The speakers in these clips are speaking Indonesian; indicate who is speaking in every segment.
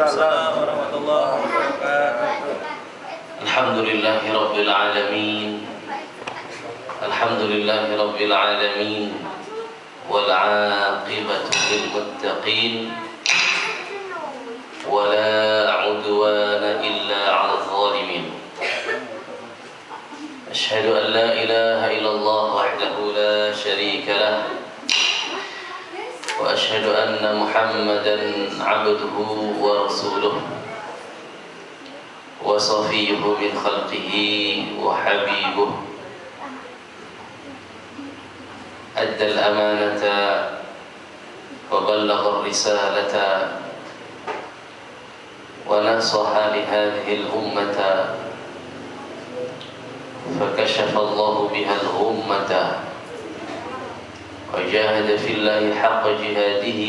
Speaker 1: Waalaikumsalam warahmatullahi wabarakatuh.
Speaker 2: Alhamdulillahi rabbil alamin. Alhamdulillahi rabbil alamin. Wal 'aqibatu lil muttaqin. Wa la 'udwana illa 'alal zalimin. Asyhadu an la ilaha illallah wahdahu la syarika lah. Wa asyhadu anna Muhammadan 'abduhu wa rasuluh wa safiyuhu min khalqihi wa habibuh. Adda al-amanata wa ballagha ar-risalata wa nasaha li hadhihi al-ummata fakashafa Allahu biha al-ummata وجاهد في الله حق جهاده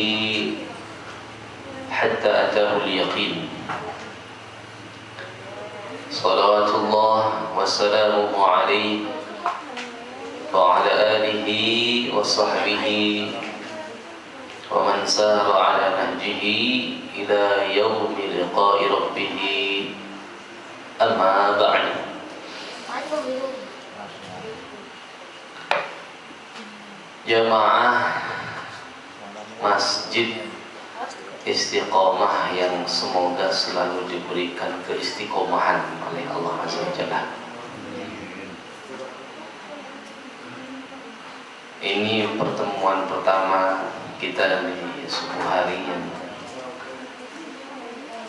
Speaker 2: حتى أتاه اليقين صلوات الله وسلامه عليه وعلى آله وصحبه ومن سار على نهجه إلى يوم لقاء ربه أما بعد. Jamaah Masjid Istiqomah yang semoga selalu diberikan keistiqomahan oleh Allah Azza wa Jalla. Ini pertemuan pertama kita di subuh hari yang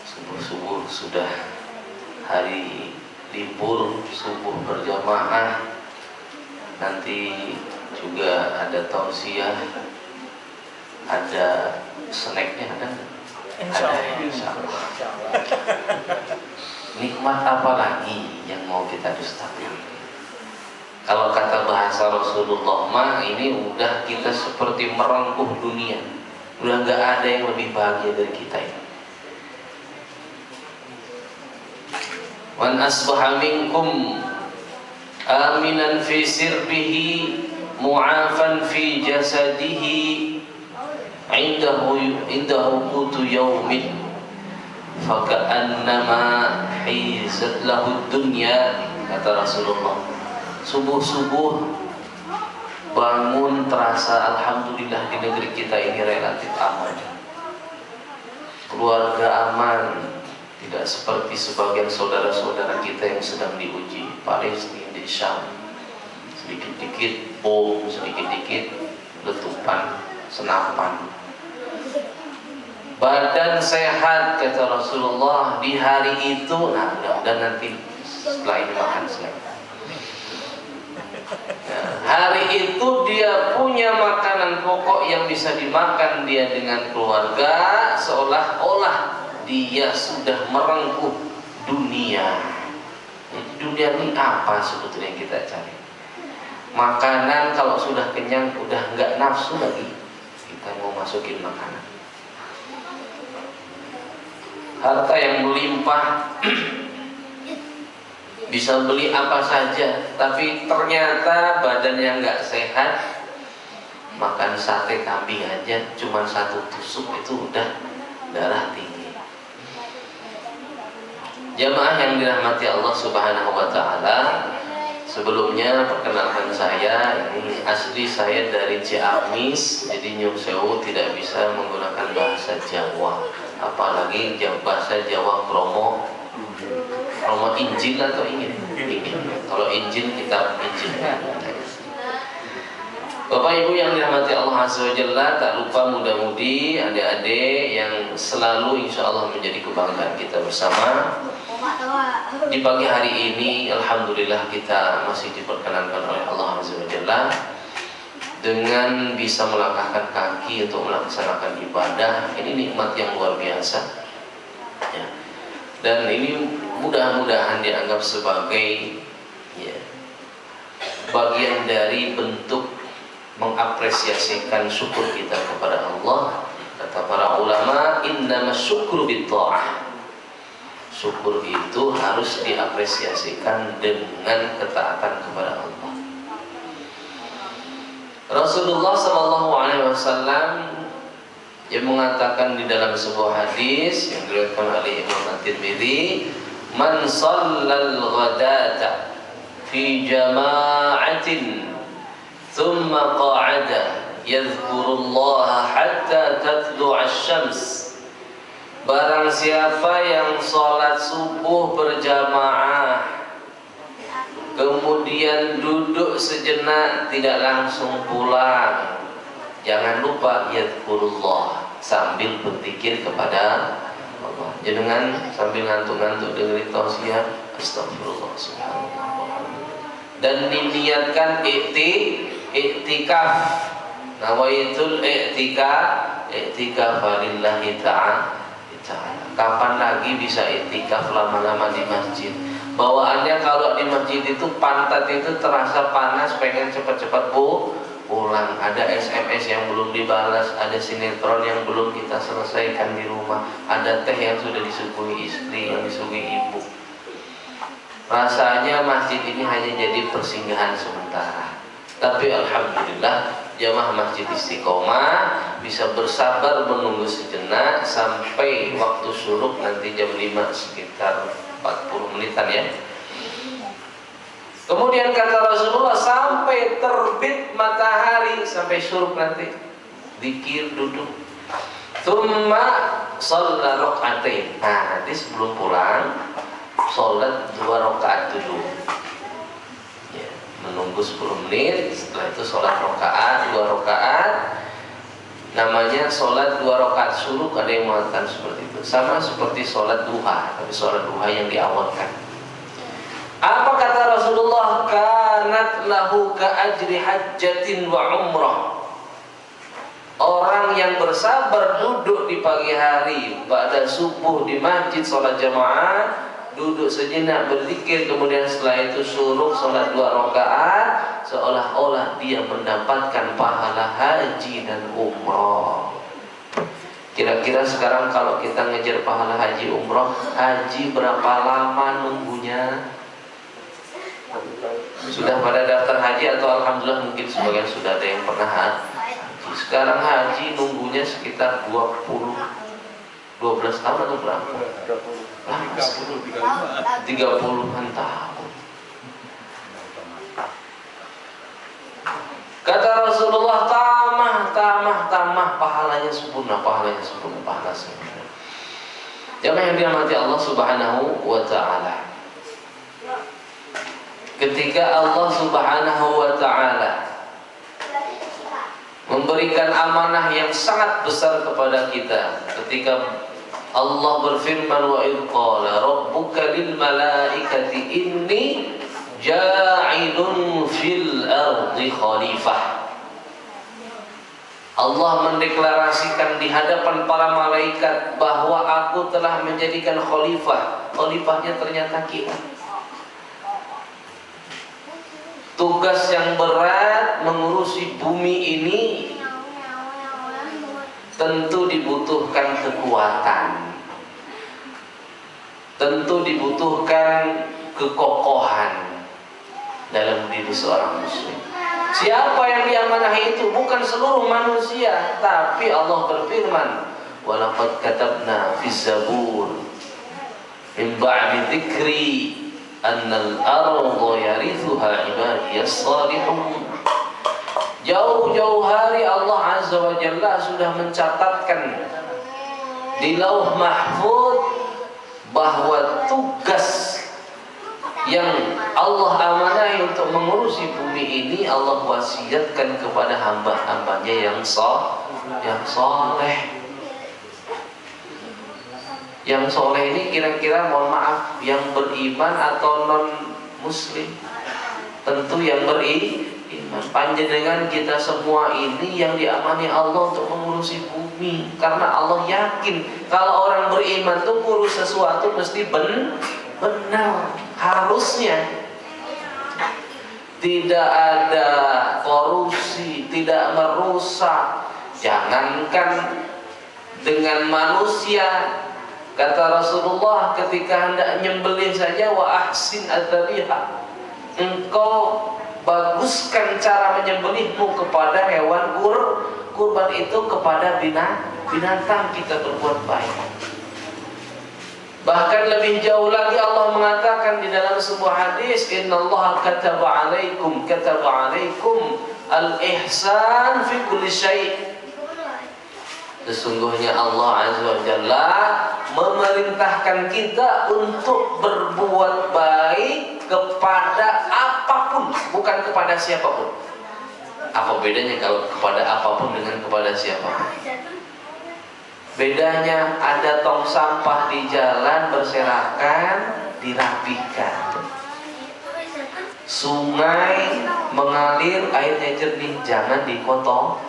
Speaker 2: subuh-subuh sudah hari libur subuh berjamaah. Nanti juga ada tausiah, ada snacknya, ada insyaallah. Nikmat apa lagi yang mau kita dustakan? Kalau kata bahasa Rasulullah mah ini udah kita seperti merengkuh dunia, udah nggak ada yang lebih bahagia dari kita ini. Man asbaha minkum aminan fi sirbihi mu'afan fi jasadihi indahu qutu yaumin faka'annama hizat lahu dunya, kata Rasulullah. Subuh-subuh bangun terasa alhamdulillah di negeri kita ini relatif aman, keluarga aman, tidak seperti sebagian saudara-saudara kita yang sedang diuji, Palestina, di Syam. Sedikit-dikit bom, sedikit-dikit letupan, senapan. Badan sehat, kata Rasulullah di hari itu. Nah, mudah-mudahan nanti setelah ini makan snack. Nah, hari itu dia punya makanan pokok yang bisa dimakan dia dengan keluarga, seolah-olah dia sudah merengkuh dunia. Jadi dunia ini apa sebetulnya yang kita cari? Makanan kalau sudah kenyang udah nggak nafsu lagi kita mau masukin makanan. Harta yang melimpah bisa beli apa saja, tapi ternyata badannya nggak sehat. Makan sate kambing aja cuma satu tusuk itu udah darah tinggi. Jamaah yang dirahmati Allah Subhanahu wa Ta'ala, sebelumnya perkenalkan saya, ini asli saya dari Ciamis, jadi Nyun Sewu tidak bisa menggunakan bahasa Jawa, apalagi bahasa Jawa promo Injil atau Injil. Kalau Injil kitab Injil. Bapak Ibu yang dirahmati Allah Azza wa Jalla, tak lupa muda-mudi, adik-adik yang selalu insya Allah menjadi kebanggaan kita bersama. Di pagi hari ini alhamdulillah kita masih diperkenankan oleh Allah Azza wa Jalla dengan bisa melangkahkan kaki untuk melaksanakan ibadah. Ini nikmat yang luar biasa ya. Dan ini mudah-mudahan dianggap sebagai ya, bagian dari bentuk mengapresiasikan syukur kita kepada Allah. Kata para ulama, innamas syukru bitta'ah. Syukur itu harus diapresiasikan dengan ketaatan kepada Allah. Rasulullah SAW yang mengatakan di dalam sebuah hadis yang diriwayatkan oleh Imam At-Tirmidzi, "Man shallal ghadata fi jama'atin thumma qa'ada yadhkurullaha hatta tatlu'a asy-syams." Barang siapa yang sholat subuh berjamaah kemudian duduk sejenak tidak langsung pulang, jangan lupa yadhkurullah, sambil berzikir kepada Allah. Jangan sambil ngantuk-ngantuk dengerin tausiah astagfirullah subhanallah. Dan diniatkan iktikaf. Nawaitul iktikaf lillahi ta'ala. Kapan lagi bisa iktikaf lama-lama di masjid? Bawaannya kalau di masjid itu pantat itu terasa panas, pengen cepat-cepat pulang. Ada SMS yang belum dibalas, ada sinetron yang belum kita selesaikan di rumah, ada teh yang sudah disuguhi istri, yang disuguhi ibu. Rasanya masjid ini hanya jadi persinggahan sementara. Tapi alhamdulillah jamaah Masjid Istiqomah bisa bersabar menunggu sejenak sampai waktu syuruk nanti jam 5 sekitar 40 menitan ya. Kemudian kata Rasulullah sampai terbit matahari, sampai syuruk nanti zikir duduk. Tsumma shalla rak'atain. Nah, nanti sebelum pulang salat 2 rakaat dulu. Ya, menunggu 10 menit, setelah itu salat rakaat 2 rakaat. Namanya sholat 2 rakaat syuruk, ada yang mengatakan seperti itu. Sama seperti sholat duha, tapi sholat duha yang diawalkan. Apa kata Rasulullah? Kanat lahu ka ajri hajjatin wa umrah. Orang yang bersabar duduk di pagi hari pada subuh di masjid sholat jamaah, duduk sejenak berzikir, kemudian setelah itu syuruk sholat 2 rakaat, seolah-olah dia mendapatkan pahala haji dan umroh. Kira-kira sekarang kalau kita ngejar pahala haji umroh, haji berapa lama nunggunya? Sudah pada daftar haji atau alhamdulillah mungkin sebagian sudah ada yang pernah haji. Sekarang haji nunggunya sekitar 12 tahun atau berapa? Lama, 30-an tahun. Kata Rasulullah, tamah, pahalanya sempurna, pahala sempurna. Jamaah yang dirahmati Allah Subhanahu wa Ta'ala, ketika Allah Subhanahu wa Ta'ala memberikan amanah yang sangat besar kepada kita, ketika Allah berfirman, wa idh qala rabbuka lil malaikati inni ja'ilun fil ardi khalifah. Allah mendeklarasikan di hadapan para malaikat bahwa aku telah menjadikan khalifah. Khalifahnya ternyata kita. Tugas yang berat mengurusi bumi ini tentu dibutuhkan kekuatan, tentu dibutuhkan kekokohan dalam diri seorang muslim. Siapa yang diamanahi itu? Bukan seluruh manusia, tapi Allah berfirman, walaqad katabna fis zabur min ba'di dzikri annal arda yarithuha ibadiyas salihun. Jauh-jauh hari Allah Azza wa Jalla sudah mencatatkan di Lauh Mahfuz bahwa tugas yang Allah amanahi untuk mengurusi bumi ini Allah wasiatkan kepada hamba-hambanya yang soleh. Yang soleh ini kira-kira mohon maaf yang beriman atau non muslim? Tentu yang beriman. Panjenengan kita semua ini yang diamani Allah untuk mengurusi bumi, karena Allah yakin kalau orang beriman itu ngurus sesuatu mesti benar, harusnya tidak ada korupsi, tidak merusak. Jangankan dengan manusia, kata Rasulullah ketika hendak nyembelih saja, wa ahsin adzabihah, engkau baguskan cara menyembelihmu kepada hewan kurban itu kepada binatang. binatang kita berbuat baik. Bahkan lebih jauh lagi Allah mengatakan di dalam sebuah hadis, innallaha kataba alaikum al-ihsan fi kulli syai'. Sesungguhnya Allah Azza wa Jalla memerintahkan kita untuk berbuat baik kepada apapun, bukan kepada siapapun. Apa bedanya kalau kepada apapun dengan kepada siapapun? Bedanya ada tong sampah di jalan berserakan, dirapihkan. Sungai mengalir, airnya jernih, jangan dikotori.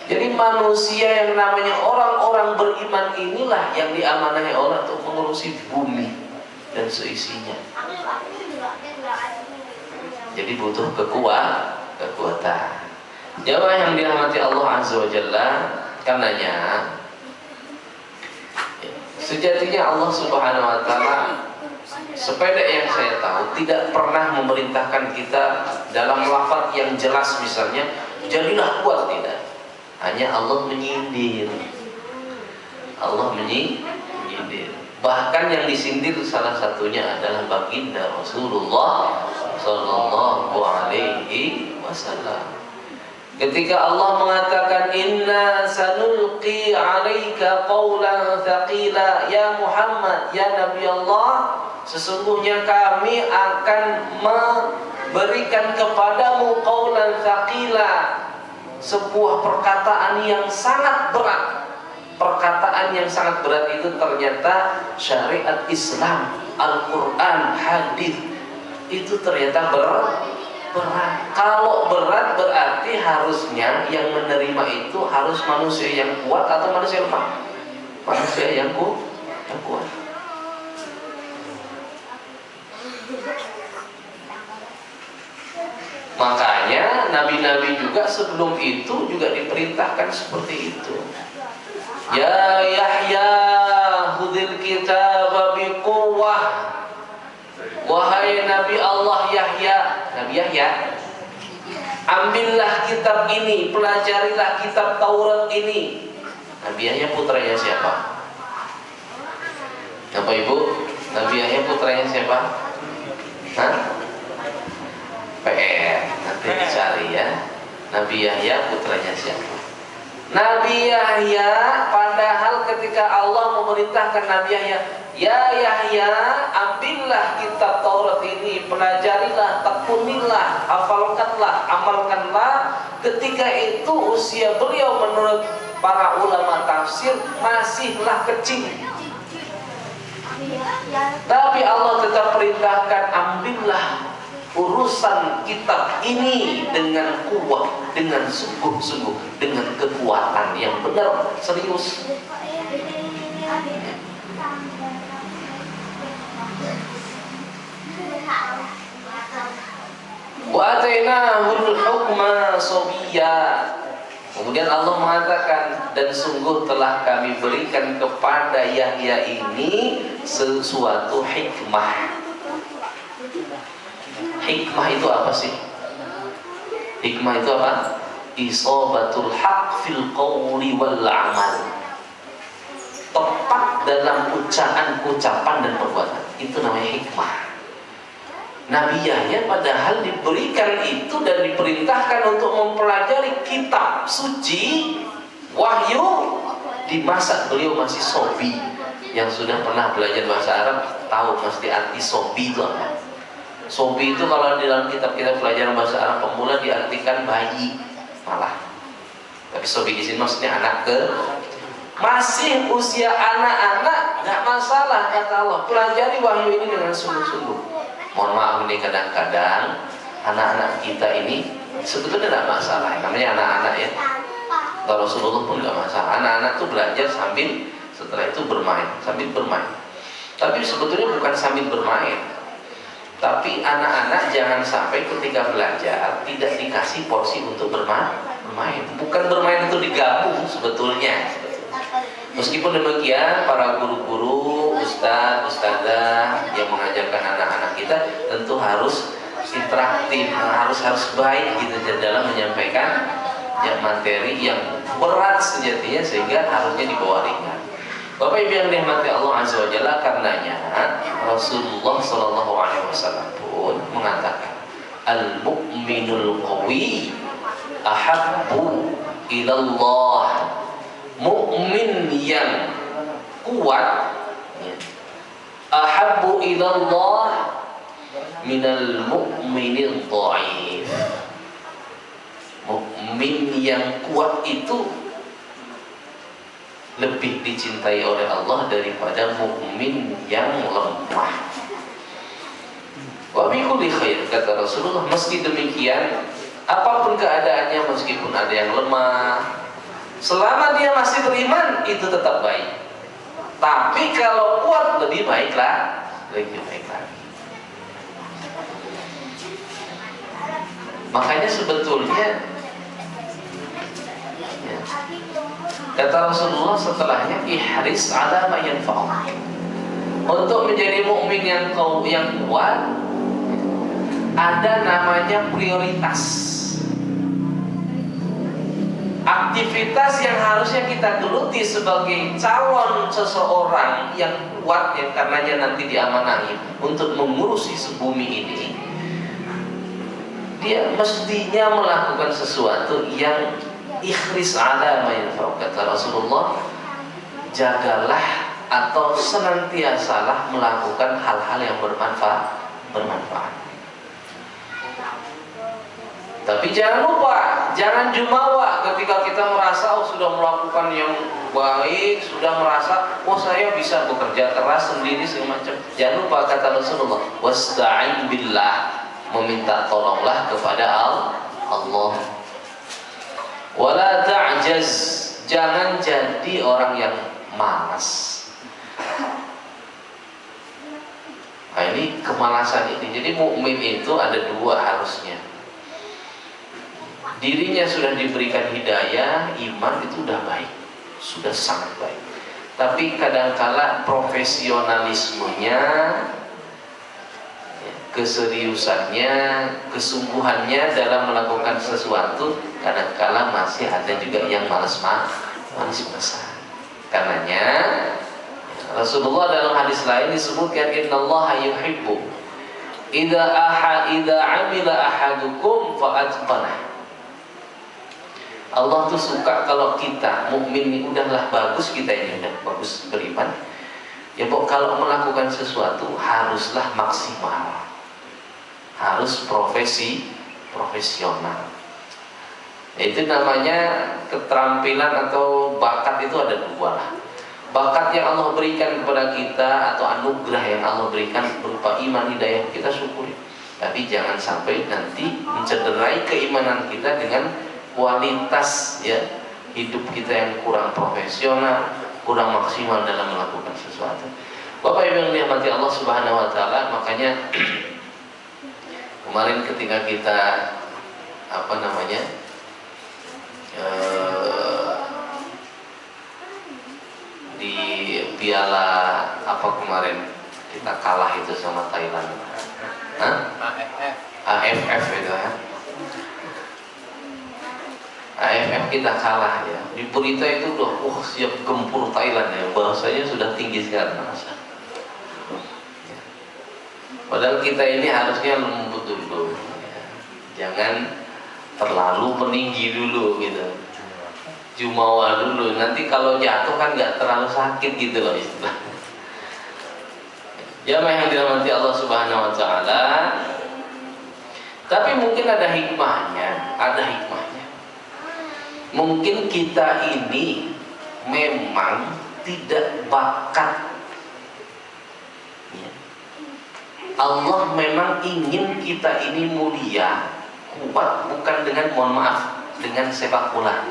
Speaker 2: Jadi manusia yang namanya orang-orang beriman inilah yang diamanahi Allah untuk mengurusi bumi dan seisinya. Jadi butuh kekuatan. Jamaah yang dirahmati Allah Azza wa Jalla, karenanya sejatinya Allah Subhanahu wa taala, sepeda yang saya tahu, tidak pernah memerintahkan kita dalam lafaz yang jelas misalnya jadilah kuat, tidak. Hanya Allah menyindir. Allah menyindir. Bahkan yang disindir salah satunya adalah baginda Rasulullah sallallahu alaihi wasallam. Ketika Allah mengatakan inna sanulqi 'alaika qawlan thaqila ya Muhammad, ya Nabi Allah, sesungguhnya kami akan memberikan kepadamu qawlan thaqila, sebuah perkataan yang sangat berat. Perkataan yang sangat berat itu ternyata syariat Islam, Al-Quran, hadis itu ternyata berat. Kalau berat berarti harusnya yang menerima itu harus manusia yang kuat atau manusia lemah? Manusia yang kuat. Makanya nabi-nabi juga sebelum itu juga diperintahkan seperti itu. Ya Yahya khudhil kitaba biquwwah. Wahai Nabi Allah Yahya, Nabi Yahya, ambillah kitab ini, pelajarilah kitab Taurat ini. Nabi Yahya putranya siapa? Bapak Ibu, Nabi Yahya putranya siapa? Hah? PR, nanti dicari ya. Nabi Yahya putranya siapa? Nabi Yahya, padahal ketika Allah memerintahkan Nabi Yahya, ya Yahya, ambillah kitab Taurat ini, pelajarilah, tekunilah, hafalkanlah, amalkanlah. Ketika itu usia beliau menurut para ulama tafsir masihlah kecil. Tapi Allah tetap perintahkan, ambillah urusan kitab ini dengan kuat, dengan sungguh-sungguh, dengan kekuatan yang benar, serius. Wa atainahul hukma sabiyya. Kemudian Allah mengatakan, dan sungguh telah kami berikan kepada Yahya ini sesuatu hikmah. Hikmah itu apa sih? Hikmah itu apa? Isabatul haq fil qawli wal amal. Tepat dalam ucapan dan perbuatan. Itu namanya hikmah. Nabi Yahya padahal diberikan itu dan diperintahkan untuk mempelajari kitab suci, wahyu, di masa beliau masih sobi. Yang sudah pernah belajar bahasa Arab tahu mesti arti sobi itu apa. Sobi itu kalau di dalam kitab-kitab pelajaran bahasa Arab pemula diartikan bayi malah. Tapi sobi di sini maksudnya anak masih usia anak-anak, nggak masalah kata Allah. Pelajari wahyu ini dengan sungguh-sungguh. Mohon maaf ini kadang-kadang anak-anak kita ini sebetulnya nggak masalah. Namanya anak-anak ya. Kalau Rasulullah pun nggak masalah. Anak-anak tuh belajar sambil setelah itu sambil bermain. Tapi sebetulnya bukan sambil bermain. Tapi anak-anak jangan sampai ketika belajar tidak dikasih porsi untuk bermain. Bukan bermain itu digabung sebetulnya. Meskipun demikian, para guru-guru, ustadzah yang mengajarkan anak-anak kita tentu harus interaktif, harus baik gitu dalam menyampaikan ya, materi yang berat sejatinya sehingga harusnya dibawa ringan. Bapak Ibu yang dirahmati Allah Azza wa Jalla, karenanya Rasulullah Shallallahu Alaihi Wasallam pun mengatakan, al-mu'minul qawi ahabbu ilallah, mukmin yang kuat ahabbu ilallah minal mu'minil dhaif. Mukmin yang kuat itu lebih dicintai oleh Allah daripada mukmin yang lemah. Wa bi kulli khair, kata Rasulullah, meski demikian apapun keadaannya, meskipun ada yang lemah, selama dia masih beriman itu tetap baik. Tapi kalau kuat lebih baiklah, lebih baik lagi. Makanya sebetulnya ya, kata Rasulullah setelahnya, ihris ala ma yanfa'uk. Untuk menjadi mukmin yang kuat ada namanya prioritas. Aktivitas yang harusnya kita geluti sebagai calon seseorang yang kuat, yang karenanya nanti diamanahi untuk mengurusi sebumi ini, dia mestinya melakukan sesuatu yang ikhris ala ma yanfa'uk. Kata Rasulullah, jagalah atau senantiasalah melakukan hal-hal yang bermanfaat. Tapi jangan lupa, jangan jumawa ketika kita merasa sudah melakukan yang baik, sudah merasa saya bisa bekerja keras sendiri semacam. Jangan lupa kata Rasulullah, wasta'in billah, meminta tolonglah kepada Allah. Wala ta'jaz, jangan jadi orang yang malas. Nah, ini kemalasan ini. Jadi mukmin itu ada dua harusnya. Dirinya sudah diberikan hidayah, iman itu sudah baik, sudah sangat baik. Tapi kadangkala profesionalismenya, keseriusannya, kesungguhannya dalam melakukan sesuatu, kadangkala masih ada juga yang malas-malasan. Karenanya Rasulullah dalam hadis lain disebutkan, innallaha yuhibbu idza amila ahadukum fa'atqanah. Allah tuh suka kalau kita mukmin ini udahlah bagus, kita ini udah bagus beriman, ya kalau melakukan sesuatu haruslah maksimal, harus profesional. Itu namanya keterampilan atau bakat. Itu ada dua lah. Bakat yang Allah berikan kepada kita atau anugerah yang Allah berikan berupa iman, hidayah, kita syukuri. Tapi jangan sampai nanti mencederai keimanan kita dengan kualitas ya hidup kita yang kurang profesional, kurang maksimal dalam melakukan sesuatu. Bapak Ibu yang dirahmati Allah Subhanahu wa taala, makanya kemarin ketika kita di piala kemarin kita kalah itu sama Thailand. AFF itu ya. AFF kita kalah ya. Di berita itu udah siap gempur Thailand ya. Bahasanya sudah tinggi sekali. Padahal kita ini harusnya lembut dulu ya. Jangan terlalu meninggi dulu gitu. Jumawa dulu. Nanti kalau jatuh kan gak terlalu sakit gitu loh istilah. Jamaah yang dirahmati Allah Subhanahu wa taala. Tapi mungkin ada hikmahnya, Mungkin kita ini memang tidak bakat. Allah memang ingin kita ini mulia, kuat, bukan dengan, mohon maaf, dengan sepak bola,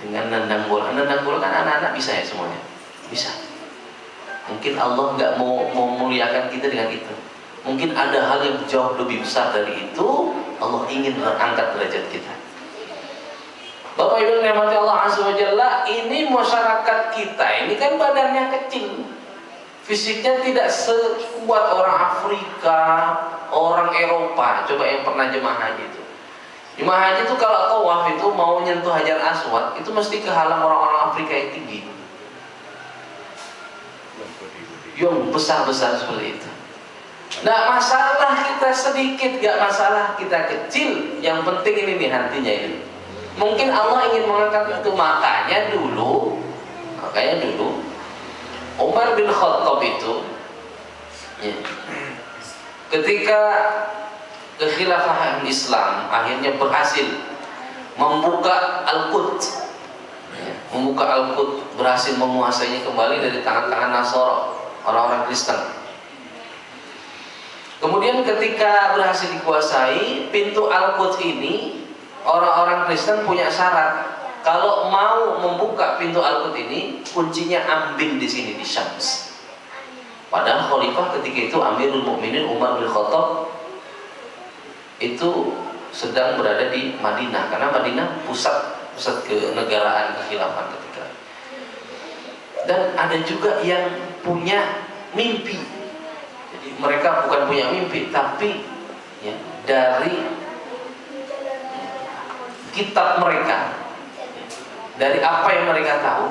Speaker 2: dengan nendang bola. Nendang bola kan anak-anak bisa ya semuanya, bisa. Mungkin Allah nggak mau memuliakan kita dengan itu. Mungkin ada hal yang jauh lebih besar dari itu. Allah ingin mengangkat derajat kita. Bapak Ibu yang dirahmati Allah Azza wa Jalla, ini masyarakat kita ini kan badannya kecil, fisiknya tidak sekuat orang Afrika, orang Eropa. Coba yang pernah jemaah haji itu, Jemaah haji itu kalau tawaf itu mau nyentuh Hajar Aswad itu mesti kehalang orang-orang Afrika yang tinggi, yang besar-besar seperti itu. Nah, masalah kita sedikit, gak masalah kita kecil. Yang penting ini nih hatinya ini. Mungkin Allah ingin mengangkat itu, makanya dulu Umar bin Khattab itu ya, ketika kekhilafahan Islam akhirnya berhasil membuka Al-Quds, berhasil menguasainya kembali dari tangan-tangan Nasara, orang-orang Kristen. Kemudian ketika berhasil dikuasai pintu Al-Quds ini, orang-orang Kristen punya syarat. Kalau mau membuka pintu Al-Quds ini, kuncinya ambil di sini di Syams. Padahal khalifah ketika itu Amirul Mukminin Umar bin Khattab itu sedang berada di Madinah, karena Madinah pusat kenegaraan kekhilafan ketika. Dan ada juga yang punya mimpi. Jadi mereka bukan punya mimpi, tapi ya, dari kitab mereka, dari apa yang mereka tahu,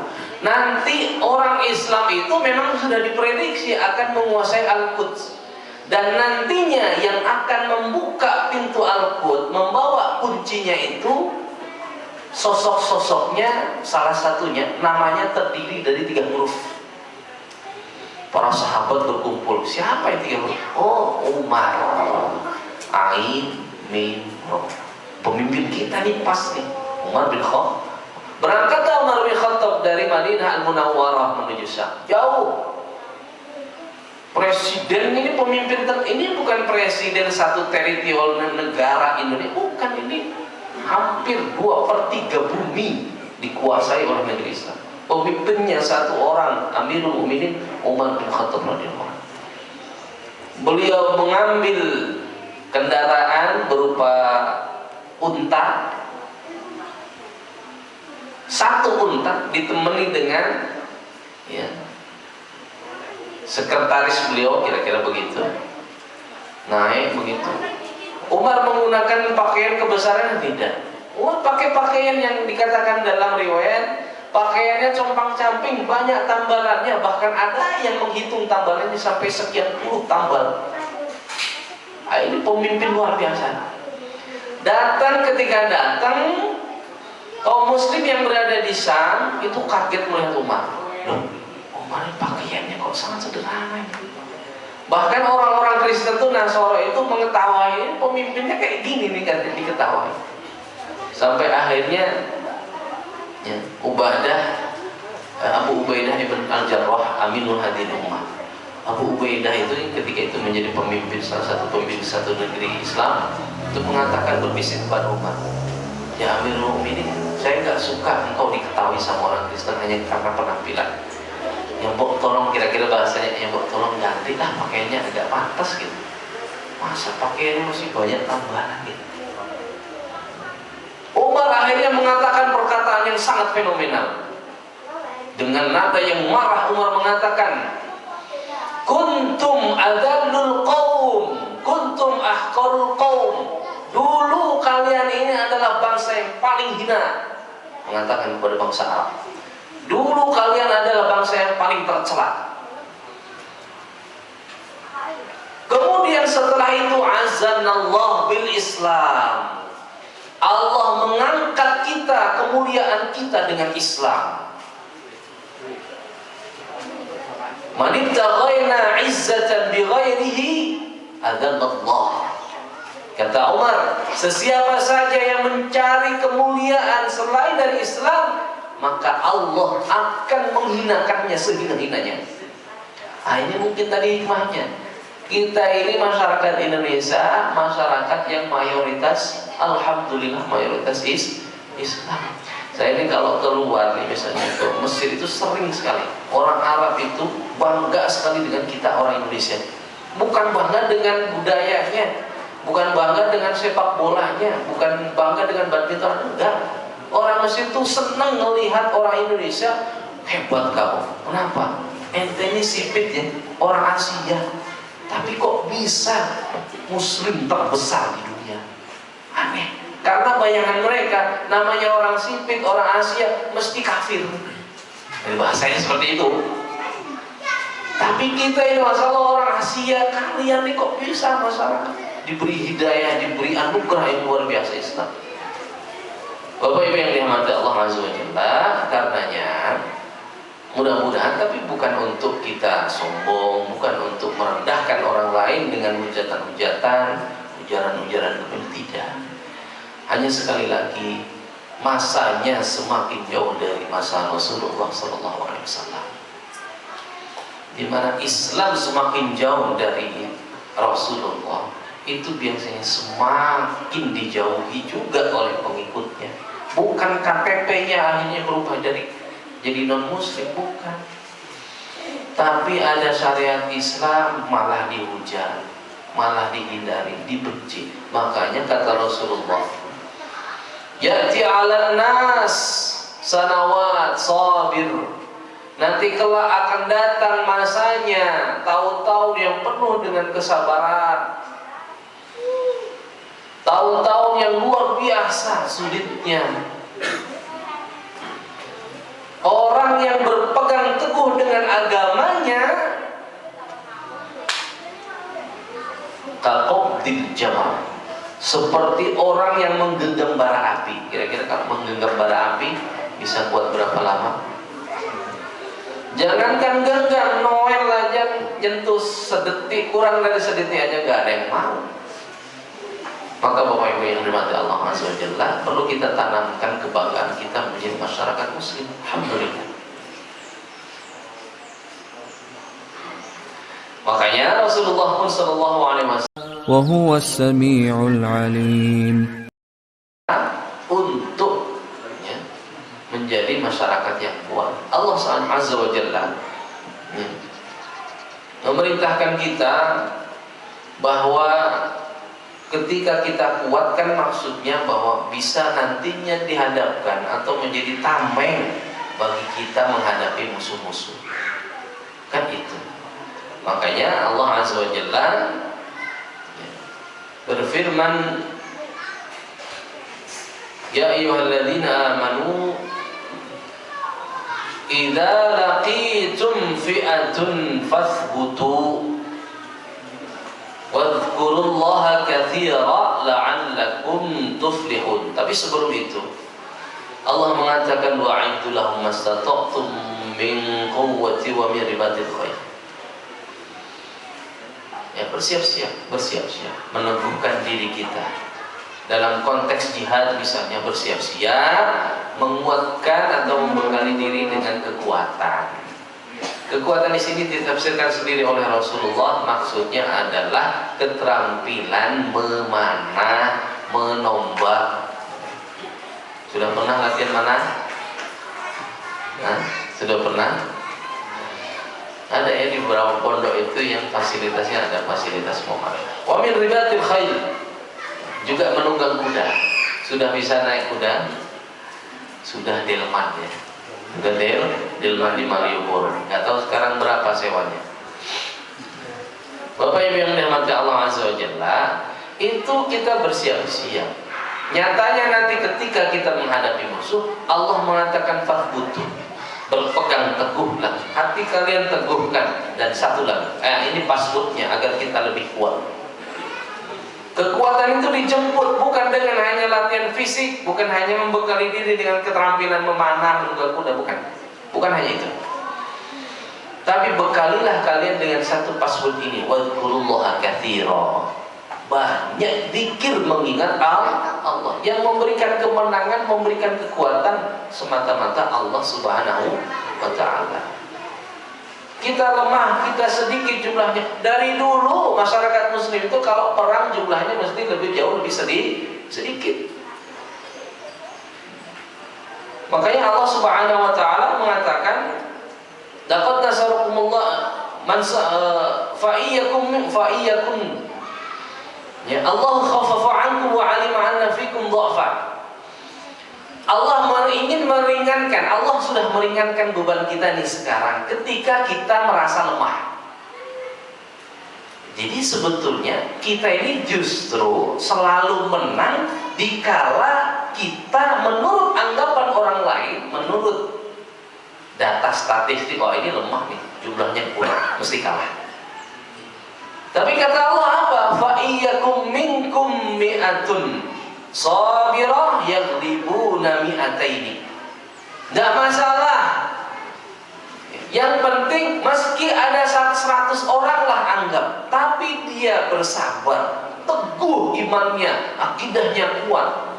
Speaker 2: nanti orang Islam itu memang sudah diprediksi akan menguasai Al-Quds. Dan nantinya yang akan membuka pintu Al-Quds, membawa kuncinya itu, sosok-sosoknya salah satunya namanya terdiri dari 3 huruf. Para sahabat berkumpul, siapa yang 3 huruf? Oh, Umar. Ain, Mim, Ro. Pemimpin kita nih pas nih, Umar bin Khattab. Berangkatlah Umar bin Khattab dari Madinah Al-Munawwarah menuju Syam. Jauh. Presiden ini pemimpin, ini bukan presiden satu teritorial negara Indonesia, bukan, ini hampir 2/3 bumi dikuasai oleh negeri Islam. Pemimpinnya satu orang, Amirul Mukminin Umar bin Khattab radhiyallahu anhu. Beliau mengambil kendaraan berupa unta, 1 unta ditemani dengan ya, sekretaris beliau, kira-kira begitu, naik begitu. Umar menggunakan pakaian kebesaran tidak. Umar pakai pakaian yang dikatakan dalam riwayat pakaiannya compang-camping, banyak tambalannya, bahkan ada yang menghitung tambalannya sampai sekian puluh tambal. Nah, ini pemimpin luar biasa. Ketika datang kaum muslim yang berada di Syam itu kaget melihat Umar. Loh, Umar pakaiannya kok sangat sederhana. Bahkan orang-orang Kristen itu, Nasara itu mengetahui pemimpinnya kayak gini nih, kan diketahui. Sampai akhirnya ya, Abu Ubaidah ibn Al-Jarrah Aminul Hadin Ummah. Abu Ubaidah itu ketika itu menjadi pemimpin, salah satu pemimpin satu negeri Islam, itu mengatakan berbisik kepada Umar, ya Amirul Mukminin, saya nggak suka engkau diketahui sama orang Kristen hanya karena penampilan. Yang tolong, kira-kira bahasanya, yang tolong gantilah pakaiannya agak pantas gitu. Masa pakaiannya masih banyak tambahan gitu. Umar akhirnya mengatakan perkataan yang sangat fenomenal. Dengan nada yang marah Umar mengatakan, kuntum adallul qaum, kuntum ahqarul qaum. Dulu kalian ini adalah bangsa yang paling hina. Mengatakan kepada bangsa Arab, dulu kalian adalah bangsa yang paling tercela. Kemudian setelah itu azanallah bil Islam. Allah mengangkat kita, kemuliaan kita dengan Islam. Man ibtaghaina 'izzatan bighairihi adzallallah. Kata Umar, sesiapa saja yang mencari kemuliaan selain dari Islam, maka Allah akan menghinakannya sehina-hinanya. Nah, ini mungkin tadi hikmahnya. Kita ini masyarakat Indonesia, masyarakat yang mayoritas, alhamdulillah mayoritas Islam. Saya ini kalau keluar nih, misalnya ke Mesir itu sering sekali orang Arab itu bangga sekali dengan kita orang Indonesia. Bukan bangga dengan budayanya, bukan bangga dengan sepak bolanya, bukan bangga dengan badminton, enggak. Orang Mesir itu senang melihat orang Indonesia, hebat kamu. Kenapa? Ente ini sipit ya, orang Asia, tapi kok bisa Muslim terbesar di dunia? Aneh. Karena bayangan mereka, namanya orang sipit, orang Asia mesti kafir. Jadi bahasanya seperti itu. Tapi kita ini masalah orang Asia, kalian ini kok bisa masyarakat diberi hidayah, diberi anugerah yang luar biasa Islam. Bapak Ibu yang dirahmati Allah Azza wa Jalla, karenanya mudah-mudahan, tapi bukan untuk kita sombong, bukan untuk merendahkan orang lain dengan hujatan-hujatan, ujaran-ujaran tidak. Hanya sekali lagi, masanya semakin jauh dari masa Rasulullah SAW, di mana Islam semakin jauh dari Rasulullah, itu biasanya semakin dijauhi juga oleh pengikutnya. Bukan KTP-nya akhirnya berubah jadi non-muslim, bukan. Tapi ada syariat Islam malah dihujat, malah dihindari, dibenci. Makanya kata Rasulullah, ya'ti 'alan nas sanawat sabir. Nanti kelak akan datang masanya tahun-tahun yang penuh dengan kesabaran, tahun-tahun yang luar biasa sulitnya. Orang yang berpegang teguh dengan agamanya kaqabdil jamal, seperti orang yang menggenggam bara api. Kira-kira kalau menggenggam bara api bisa kuat berapa lama? Jangankan genggam, Noel aja nyentuh sedetik, kurang dari sedetik aja gak ada yang mau. Maka Bapak Ibu yang dirahmati Allah Azza wa Jalla, perlu kita tanamkan kebanggaan kita menjadi masyarakat muslim. Alhamdulillah. Makanya Rasulullah pun sallallahu alaihi wasallam
Speaker 3: wa huwas samiul alim,
Speaker 2: untuk menjadi masyarakat yang kuat. Allah Azza wa Jalla memerintahkan kita bahwa ketika kita kuatkan, maksudnya bahwa bisa nantinya dihadapkan atau menjadi tameng bagi kita menghadapi musuh-musuh. Kan itu. Makanya Allah Azza wa Jalla berfirman, ya ayyuhalladzina amanu idza laqitum fi'atun fathbutu wadhkurullaha katsira la'allakum tuflihun. Tapi sebelum itu Allah mengatakan wa'iddu lahum mastata'tum min quwwati wa min ribatil khair. Ya, bersiap-siap meneguhkan diri kita dalam konteks jihad, misalnya bersiap-siap menguatkan atau membekali diri dengan kekuatan. Kekuatan di sini ditafsirkan sendiri oleh Rasulullah, maksudnya adalah keterampilan memanah, menombak. Sudah pernah latihan manah? Sudah pernah? Ada ya di beberapa pondok itu yang fasilitasnya ada fasilitas memanah. Wa min ribatil khail, juga menunggang kuda. Sudah bisa naik kuda? Sudah delman ya. Sudah delman di Malioboro. Nggak tahu sekarang berapa sewanya. Bapak Ibu yang dirahmati Allah Azza wa Jalla, itu kita bersiap-siap. Nyatanya nanti ketika kita menghadapi musuh, Allah mengatakan fathbutu, berpegang teguhlah, hati kalian teguhkan. Dan satu lagi, ini passwordnya agar kita lebih kuat. Kekuatan itu dijemput bukan dengan hanya latihan fisik, bukan hanya membekali diri dengan keterampilan memanah, menunggang kuda, bukan hanya itu. Tapi bekalilah kalian dengan satu password ini, wadhkurullaha katsira. Banyak zikir mengingat Allah. Yang memberikan kemenangan, memberikan kekuatan semata-mata Allah Subhanahu wa ta'ala. Kita lemah, kita sedikit jumlahnya. Dari dulu masyarakat muslim itu kalau perang jumlahnya mesti jauh lebih sedikit. Makanya Allah Subhanahu wa ta'ala mengatakan, laqad nasarakumullah man fa'iyakum. Ya, Allah khaffafa 'ankum wa 'alima anna fikum dha'fa. Allah ingin meringankan, Allah sudah meringankan beban kita nih sekarang ketika kita merasa lemah. Jadi sebetulnya kita ini justru selalu menang dikala kita menurut anggapan orang lain, menurut data statistik, oh ini lemah nih, jumlahnya kurang, mesti kalah. Tapi kata Allah apa? Fa iyyakum minkum mi'atun sabirah yaghlibuna mi'ataini. Enggak masalah. Yang penting meski ada 100 orang lah anggap, tapi dia bersabar, teguh imannya, akidahnya kuat,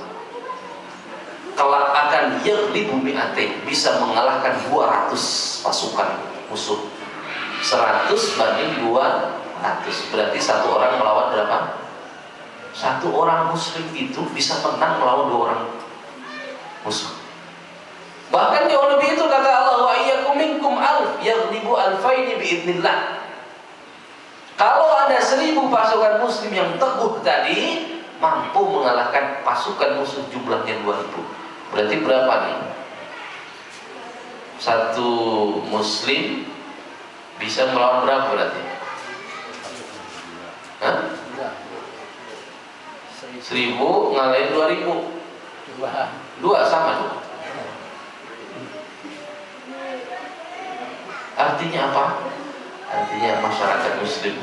Speaker 2: kelak akan yaghlibu mi'atain, bisa mengalahkan 200 pasukan musuh. 100 banding 200, berarti satu orang melawan berapa? Satu orang muslim itu bisa menang melawan 2 orang musuh. Bahkan jauh lebih itu kata Allah, wa iyyakum minkum alf yaghlibu alfaini biidznillah. Kalau ada 1000 pasukan muslim yang teguh tadi, mampu mengalahkan pasukan musuh jumlahnya 2000. Berarti berapa nih? Satu muslim bisa melawan berapa berarti? Hah? 1000 ngalahin 2000. Dua sama tuh. Artinya apa? Artinya masyarakat muslim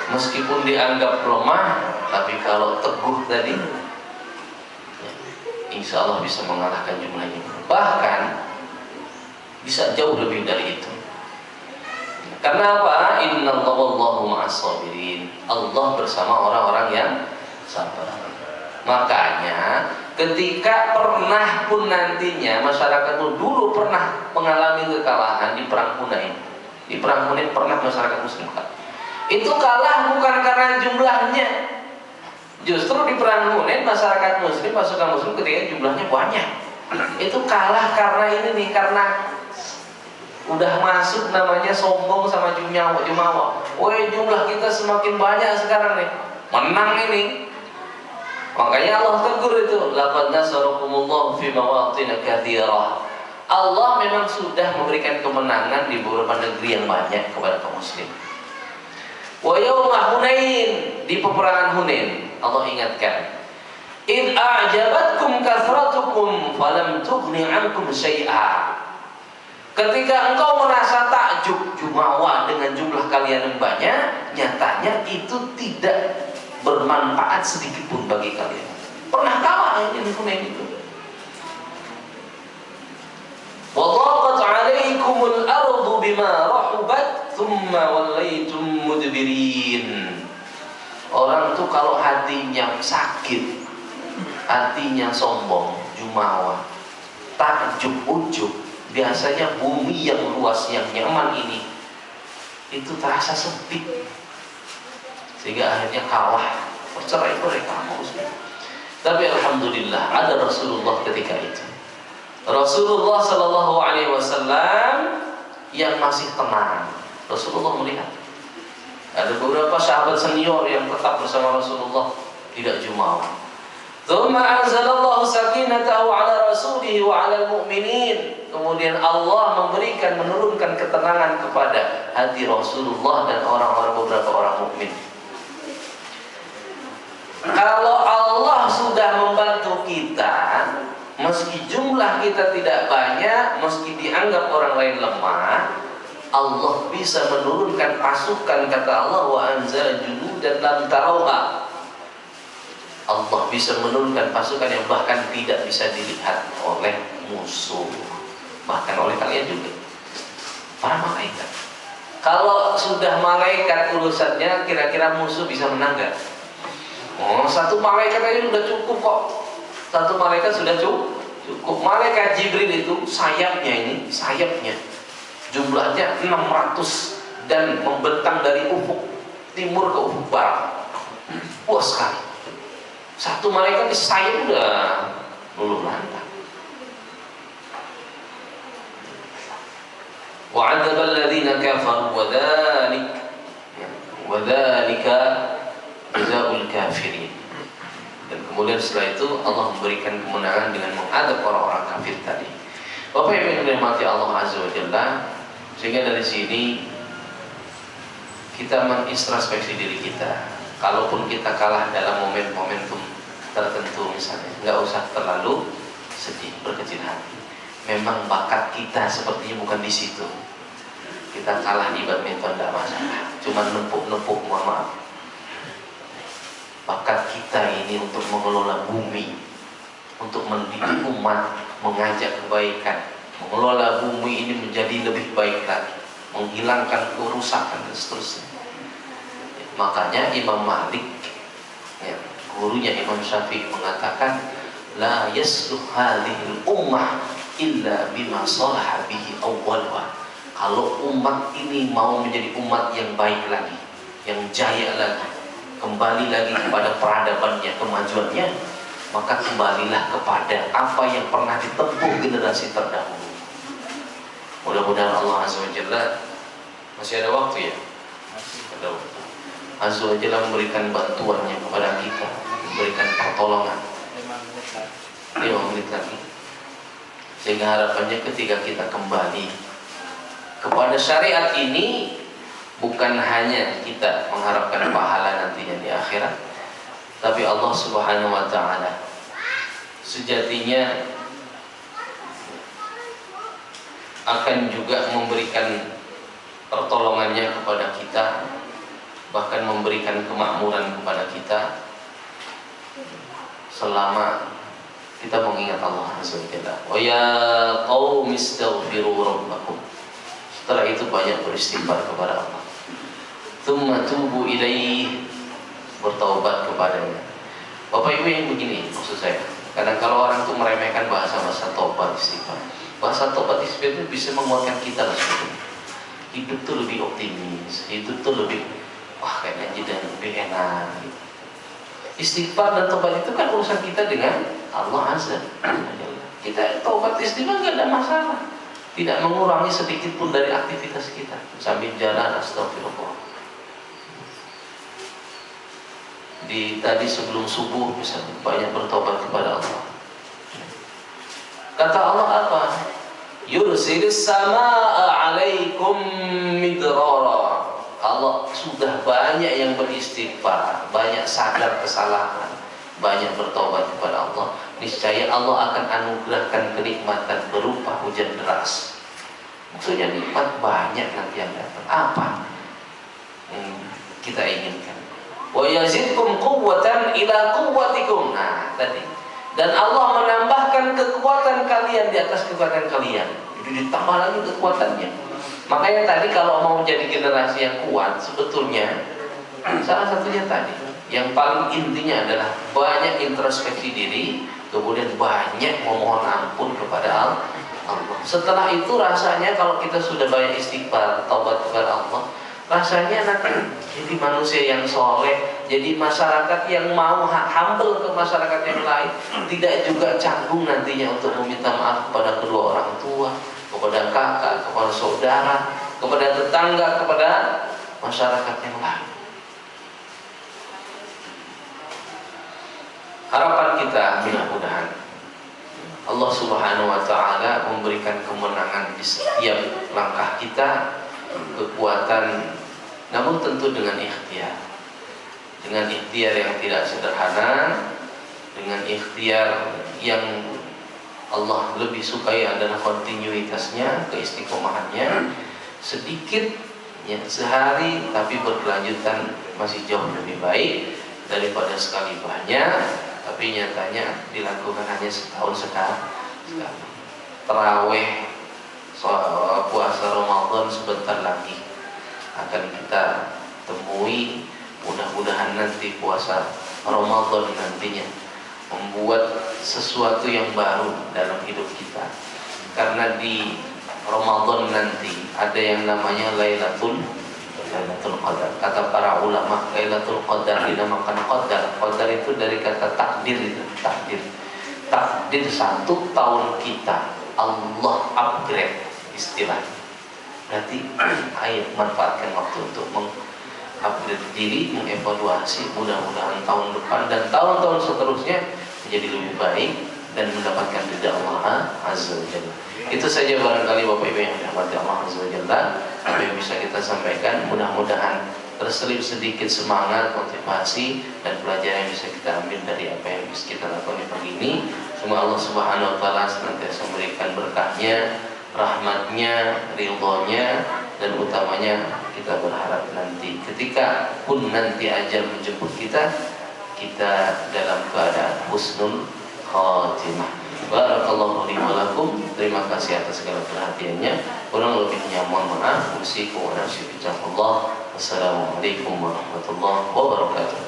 Speaker 2: meskipun dianggap lemah, tapi kalau teguh tadi, insya Allah bisa mengalahkan jumlahnya. Bahkan bisa jauh lebih dari itu. Karena apa? Innallaha wallahu ma'as sabirin. Allah bersama orang-orang yang sabar. Makanya ketika pernah pun nantinya masyarakat dulu pernah mengalami kekalahan di perang Hunain. Di perang Hunain pernah masyarakat muslim kalah. Itu kalah bukan karena jumlahnya. Justru di perang Hunain masyarakat muslim, pasukan muslim ketika jumlahnya banyak, itu kalah karena ini nih, karena udah masuk namanya sombong sama jumawa. Woi, jumlah kita semakin banyak sekarang nih, menang ini. Makanya Allah tegur itu, laqad nasarakumullahu fi mawatin katsirah. Allah memang sudah memberikan kemenangan di beberapa negeri yang banyak kepada kaum muslim. Wa yauma Hunain, di peperangan Hunain Allah ingatkan, id a'jabatkum kathratukum falam tughni 'ankum syai'a. Ketika engkau merasa takjub, jumawa dengan jumlah kalian yang banyak, nyatanya itu tidak bermanfaat sedikit pun bagi kalian. Pernah kalah ini di Hunain itu. Wa dhaqat 'alaikumul ardu bima rahubat thumma wallaytum mudbirin. Orang tuh kalau hatinya sakit, hatinya sombong, jumawa, takjub, ujub, biasanya bumi yang luas, yang nyaman ini itu terasa sempit, sehingga akhirnya kalah, bercerai-berai kaum muslim. Tapi alhamdulillah ada Rasulullah ketika itu. Rasulullah Shallallahu Alaihi Wasallam yang masih tenang. Rasulullah melihat ada beberapa sahabat senior yang tetap bersama Rasulullah, tidak jumawa. Tsumma anzalallahu sakinatahu ala rasulihi wa ala al-mu'minin. Kemudian Allah menurunkan ketenangan kepada hati Rasulullah dan beberapa orang mukmin. Kalau Allah sudah membantu kita, meski jumlah kita tidak banyak, meski dianggap orang lain lemah, Allah bisa menurunkan pasukan, kata Allah, wa anzala junudan lam tarawha. Allah bisa menurunkan pasukan yang bahkan tidak bisa dilihat oleh musuh, bahkan oleh kalian juga, para malaikat. Kalau sudah malaikat urusannya, kira-kira musuh bisa menang gak? Oh, satu malaikat aja sudah cukup kok. Satu malaikat sudah cukup. Malaikat Jibril itu sayapnya jumlahnya 600 dan membentang dari ufuk timur ke ufuk barat. Puas sekali. Satu malaikat di sayap udah luluh lantak. Wa'adzabal ladzina kafaru wa dzalika jazaa'ul kafirin. Dan kemudian setelah itu Allah memberikan kemenangan dengan mengadab orang-orang kafir tadi. Bapak yang dirahmati Allah Azza wa Jalla, sehingga dari sini kita mengintrospeksi diri kita. Kalaupun kita kalah dalam momentum tertentu misalnya, nggak usah terlalu sedih, berkecil hati. Memang bakat kita sepertinya bukan di situ. Kita kalah di badminton tidak masalah, cuma nempuk-nempuk, mohon maaf. Bakat kita ini untuk mengelola bumi, untuk mendidik umat, mengajak kebaikan, mengelola bumi ini menjadi lebih baik lagi, menghilangkan kerusakan dan seterusnya. Makanya Imam Malik, ya, gurunya Imam Syafi'i mengatakan, la yasluh hadhil ummah illa bima salaha bihi awwalha. Kalau umat ini mau menjadi umat yang baik lagi, yang jaya lagi, kembali lagi kepada peradabannya, kemajuannya, maka kembalilah kepada apa yang pernah ditempuh generasi terdahulu. Mudah-mudahan Allah Azza wa Jalla, masih ada waktu ya? Ada waktu. Azza wa Jalla memberikan bantuannya kepada kita, memberikan pertolongan. 5 menit lagi. Sehingga harapannya ketika kita kembali kepada syariat ini, bukan hanya kita mengharapkan pahala nantinya di akhirat, tapi Allah Subhanahu wa ta'ala sejatinya akan juga memberikan pertolongannya kepada kita, bahkan memberikan kemakmuran kepada kita selama kita mengingat Allah Azza wa Jalla. Wa ya qaumi istaghfiru rabbakum. Setelah itu banyak beristighfar kepada Allah. Tsumma tubu ilaihi, bertaubat kepadanya. Bapak Ibu yang begini maksud saya. Kadang kalau orang itu meremehkan bahasa taubat istighfar. Bahasa taubat istighfar itu bisa menguatkan kita lah sebetulnya. Hidup tuh lebih optimis, hidup tuh lebih kayaknya jadi lebih enak gitu. Istighfar dan taubat itu kan urusan kita dengan Allah Azza wa Jalla. Kita taubat istighfar nggak ada masalah, tidak mengurangi sedikit pun dari aktivitas kita. Sambil jalan astagfirullah. Tadi sebelum subuh bisa banyak bertobat kepada Allah. Kata Allah apa? Yursilis samaa alaikum midrara. Kalau sudah banyak yang beristighfar, banyak sadar kesalahan, banyak bertobat kepada Allah, niscaya Allah akan anugerahkan kenikmatan berupa hujan deras. Maksudnya nikmat banyak nanti yang datang. Apa yang kita inginkan? Wa yazidkum quwwatan ila quwwatikum. Nah, tadi. Dan Allah menambahkan kekuatan kalian di atas kekuatan kalian. Jadi ditambah lagi kekuatannya. Makanya tadi kalau mau jadi generasi yang kuat, sebetulnya salah satunya tadi, yang paling intinya adalah banyak introspeksi diri, kemudian banyak memohon ampun kepada Allah. Setelah itu rasanya kalau kita sudah banyak istighfar, taubat kepada Allah, rasanya nanti jadi manusia yang soleh, jadi masyarakat yang mau humble ke masyarakat yang lain, tidak juga canggung nantinya untuk meminta maaf kepada kedua orang tua, kepada kakak, kepada saudara, kepada tetangga, kepada masyarakat yang lain. Harapan kita mudah-mudahan Allah Subhanahu wa ta'ala memberikan kemenangan di setiap langkah kita, kekuatan, namun tentu dengan ikhtiar. Dengan ikhtiar yang tidak sederhana, dengan ikhtiar yang Allah lebih sukai adalah kontinuitasnya, keistiqomahannya. Sedikit ya, sehari tapi berkelanjutan masih jauh lebih baik daripada sekali banyak tapi nyatanya dilakukan hanya setahun sekali. Tarawih, puasa Ramadan sebentar lagi akan kita temui. Mudah-mudahan nanti puasa Ramadan nantinya membuat sesuatu yang baru dalam hidup kita. Karena di Ramadan nanti ada yang namanya Lailatul Qadar. Kata para ulama, Lailatul Qadar dinamakan Qadar. Qadar itu dari kata takdir itu, takdir. Takdir 1 tahun kita Allah upgrade istilahnya. Berarti ayo manfaatkan waktu untuk mengupgrade diri, mengevaluasi, mudah-mudahan tahun depan dan tahun-tahun seterusnya menjadi lebih baik dan mendapatkan ridha Allah Azza wa Jalla. Itu saja barangkali Bapak Ibu yang dirahmati Allah Azza wa Jalla apa yang bisa kita sampaikan. Mudah-mudahan terselip sedikit semangat, motivasi dan pelajaran yang bisa kita ambil dari apa yang bisa kita lakukan di pagi ini. Semoga Allah Subhanahu wa taala senantiasa memberikan berkahnya, rahmatnya, ridhonya, dan utamanya kita berharap nanti ketika pun nanti ajal menjemput kita, kita dalam keadaan husnul khatimah. Barakallahu li wa lakum. Terima kasih atas segala perhatiannya. Kurang lebihnya mohon maaf. Wassalamualaikum warahmatullahi wabarakatuh.